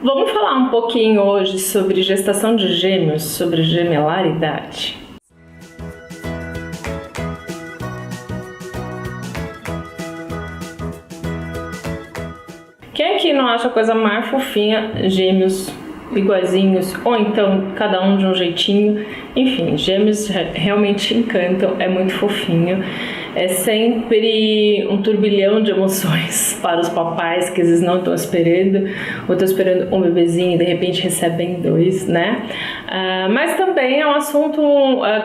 Vamos falar um pouquinho hoje sobre gestação de gêmeos, sobre gemelaridade. Quem aqui não acha a coisa mais fofinha, gêmeos iguaizinhos, ou então cada um de um jeitinho? Enfim, gêmeos realmente encantam, é muito fofinho. É sempre um turbilhão de emoções para os papais que às vezes não estão esperando, ou estão esperando um bebezinho e de repente recebem dois, né? Mas também é um assunto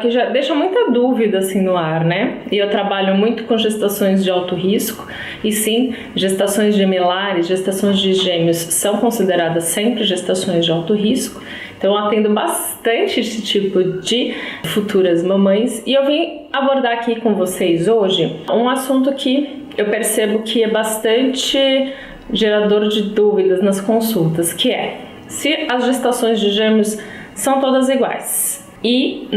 que já deixa muita dúvida assim no ar, né? E eu trabalho muito com gestações de alto risco, e sim, gestações gemelares, gestações de gêmeos são consideradas sempre gestações de alto risco. Então eu atendo bastante esse tipo de futuras mamães e eu vim abordar aqui com vocês hoje um assunto que eu percebo que é bastante gerador de dúvidas nas consultas, que é se as gestações de gêmeos são todas iguais. E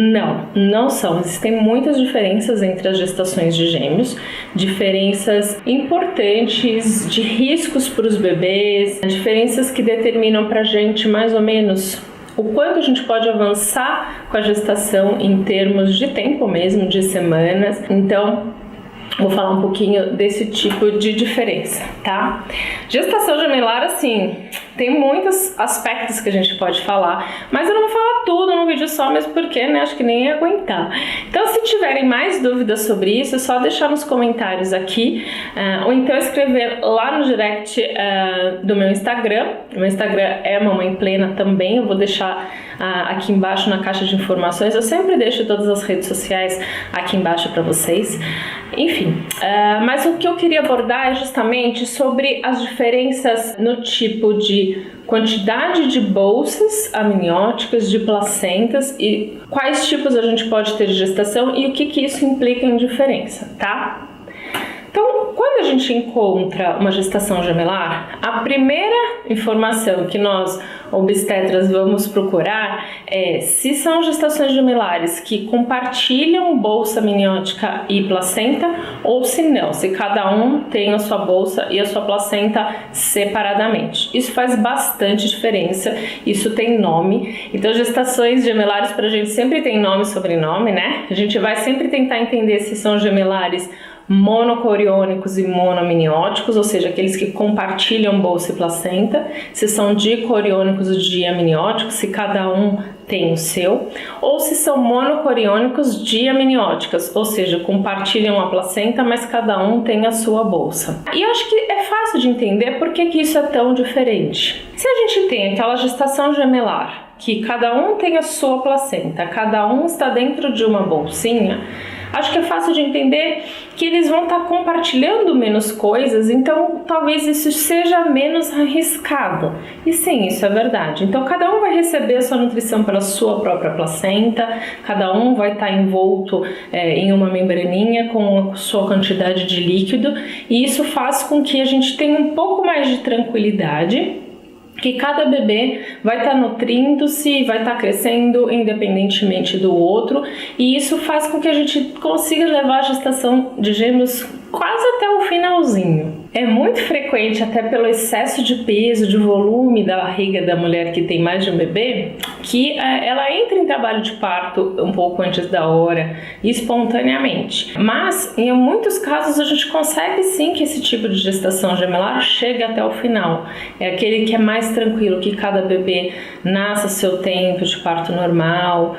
não são. Existem muitas diferenças entre as gestações de gêmeos, diferenças importantes de riscos para os bebês, diferenças que determinam para a gente mais ou menos o quanto a gente pode avançar com a gestação em termos de tempo mesmo, de semanas. Então, vou falar um pouquinho desse tipo de diferença, tá? Gestação gemelar, assim, tem muitos aspectos que a gente pode falar, mas eu não vou falar tudo num vídeo só, mesmo porque, né, acho que nem ia aguentar. Então, se tiverem mais dúvidas sobre isso, é só deixar nos comentários aqui, ou então escrever lá no direct do meu Instagram. O meu Instagram é Mamãe Plena também, eu vou deixar aqui embaixo na caixa de informações. Eu sempre deixo todas as redes sociais aqui embaixo para vocês. Enfim, mas o que eu queria abordar é justamente sobre as diferenças no tipo de quantidade de bolsas amnióticas, de placentas e quais tipos a gente pode ter de gestação e o que isso implica em diferença, tá? Então, quando a gente encontra uma gestação gemelar, a primeira informação que nós obstetras vamos procurar é se são gestações gemelares que compartilham bolsa amniótica e placenta ou se não, se cada um tem a sua bolsa e a sua placenta separadamente. Isso faz bastante diferença, isso tem nome. Então, gestações gemelares pra gente sempre tem nome e sobrenome, né? A gente vai sempre tentar entender se são gemelares monocoriônicos e monoamnióticos, ou seja, aqueles que compartilham bolsa e placenta, se são dicoriônicos ou diamnióticos, se cada um tem o seu, ou se são monocoriônicos diamnióticas, ou seja, compartilham a placenta, mas cada um tem a sua bolsa. E eu acho que é fácil de entender por que isso é tão diferente. Se a gente tem aquela gestação gemelar, que cada um tem a sua placenta, cada um está dentro de uma bolsinha, acho que é fácil de entender que eles vão estar compartilhando menos coisas, então talvez isso seja menos arriscado. E sim, isso é verdade. Então cada um vai receber a sua nutrição pela sua própria placenta, cada um vai estar envolto em uma membraninha com a sua quantidade de líquido, e isso faz com que a gente tenha um pouco mais de tranquilidade, que cada bebê vai estar nutrindo-se, vai estar crescendo independentemente do outro, e isso faz com que a gente consiga levar a gestação de gêmeos quase até o finalzinho. É muito frequente, até pelo excesso de peso, de volume da barriga da mulher que tem mais de um bebê, que ela entra em trabalho de parto um pouco antes da hora, espontaneamente. Mas, em muitos casos, a gente consegue sim que esse tipo de gestação gemelar chegue até o final. É aquele que é mais tranquilo, que cada bebê nasça seu tempo de parto normal,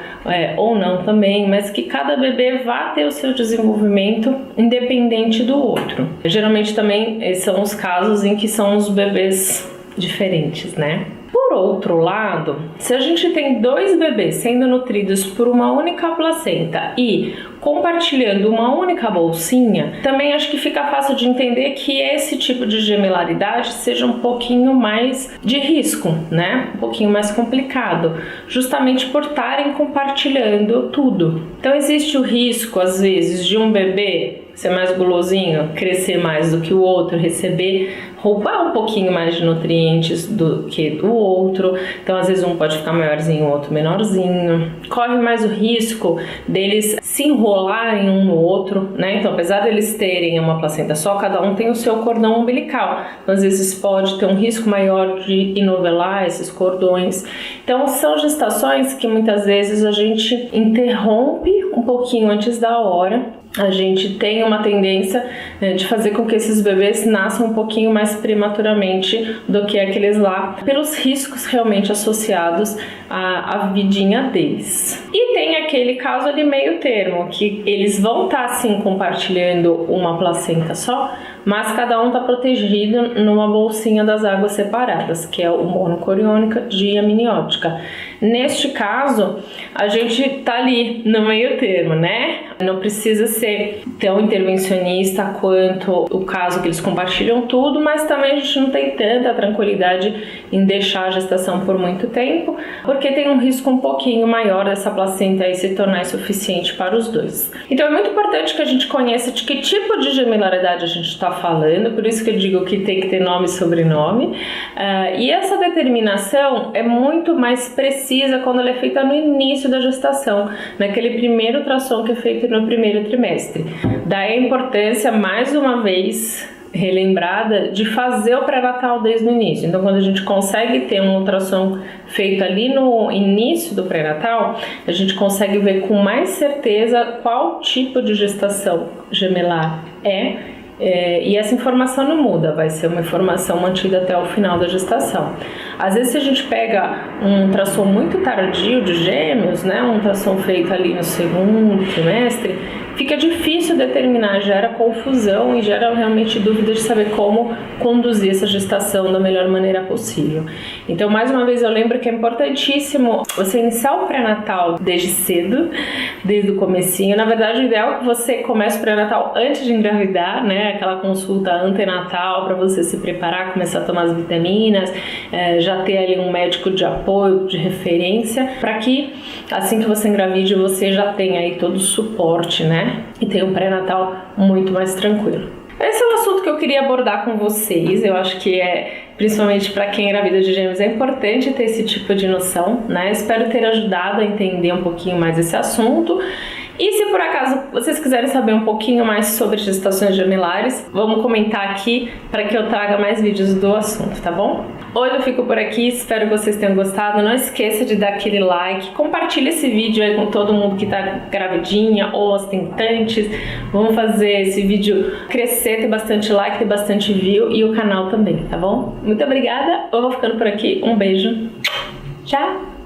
ou não também, mas que cada bebê vá ter o seu desenvolvimento independente do outro. Geralmente também são os casos em que são os bebês diferentes, né? Por outro lado, se a gente tem dois bebês sendo nutridos por uma única placenta e compartilhando uma única bolsinha, também acho que fica fácil de entender que esse tipo de gemelaridade seja um pouquinho mais de risco, né? Um pouquinho mais complicado, justamente por estarem compartilhando tudo. Então existe o risco, às vezes, de um bebê ser mais gulosinho, crescer mais do que o outro, roubar um pouquinho mais de nutrientes do que do outro. Então, às vezes, um pode ficar maiorzinho, o outro menorzinho. Corre mais o risco deles se enrolar colarem um no outro, né? Então, apesar de eles terem uma placenta só, cada um tem o seu cordão umbilical. Então, às vezes pode ter um risco maior de inovelar esses cordões. Então, são gestações que muitas vezes a gente interrompe um pouquinho antes da hora. A gente tem uma tendência de fazer com que esses bebês nasçam um pouquinho mais prematuramente do que aqueles lá, pelos riscos realmente associados à vidinha deles. E tem aquele caso ali meio termo, que eles vão estar sim compartilhando uma placenta só, mas cada um está protegido numa bolsinha das águas separadas, que é o monocoriônica e amniótica. Neste caso, a gente tá ali no meio termo, né? Não precisa ser tão intervencionista quanto o caso que eles compartilham tudo, mas também a gente não tem tanta tranquilidade em deixar a gestação por muito tempo, porque tem um risco um pouquinho maior dessa placenta aí se tornar insuficiente para os dois. Então é muito importante que a gente conheça de que tipo de gemilaridade a gente está falando, por isso que eu digo que tem que ter nome e sobrenome, e essa determinação é muito mais precisa quando ela é feita no início da gestação, naquele primeiro ultrassom que é feito no primeiro trimestre. Daí a importância, mais uma vez relembrada, de fazer o pré-natal desde o início. Então, quando a gente consegue ter um ultrassom feito ali no início do pré-natal, a gente consegue ver com mais certeza qual tipo de gestação gemelar e essa informação não muda, vai ser uma informação mantida até o final da gestação. Às vezes, se a gente pega um ultrassom muito tardio de gêmeos, né, um ultrassom feito ali no segundo trimestre, fica difícil determinar, gera confusão e gera realmente dúvida de saber como conduzir essa gestação da melhor maneira possível. Então, mais uma vez, eu lembro que é importantíssimo você iniciar o pré-natal desde cedo, desde o comecinho. Na verdade, o ideal é que você comece o pré-natal antes de engravidar, né? Aquela consulta antenatal para você se preparar, começar a tomar as vitaminas, já ter ali um médico de apoio, de referência, para que assim que você engravide, você já tenha aí todo o suporte, né? E tenha um pré-natal muito mais tranquilo. Esse é o assunto que eu queria abordar com vocês. Eu acho que principalmente para quem engravida de gêmeos, é importante ter esse tipo de noção, né? Espero ter ajudado a entender um pouquinho mais esse assunto. E se por acaso vocês quiserem saber um pouquinho mais sobre gestações gemelares, vamos comentar aqui para que eu traga mais vídeos do assunto, tá bom? Hoje eu fico por aqui, espero que vocês tenham gostado. Não esqueça de dar aquele like, compartilhe esse vídeo aí com todo mundo que tá gravidinha ou as tentantes. Vamos fazer esse vídeo crescer, ter bastante like, ter bastante view e o canal também, tá bom? Muito obrigada, eu vou ficando por aqui. Um beijo, tchau!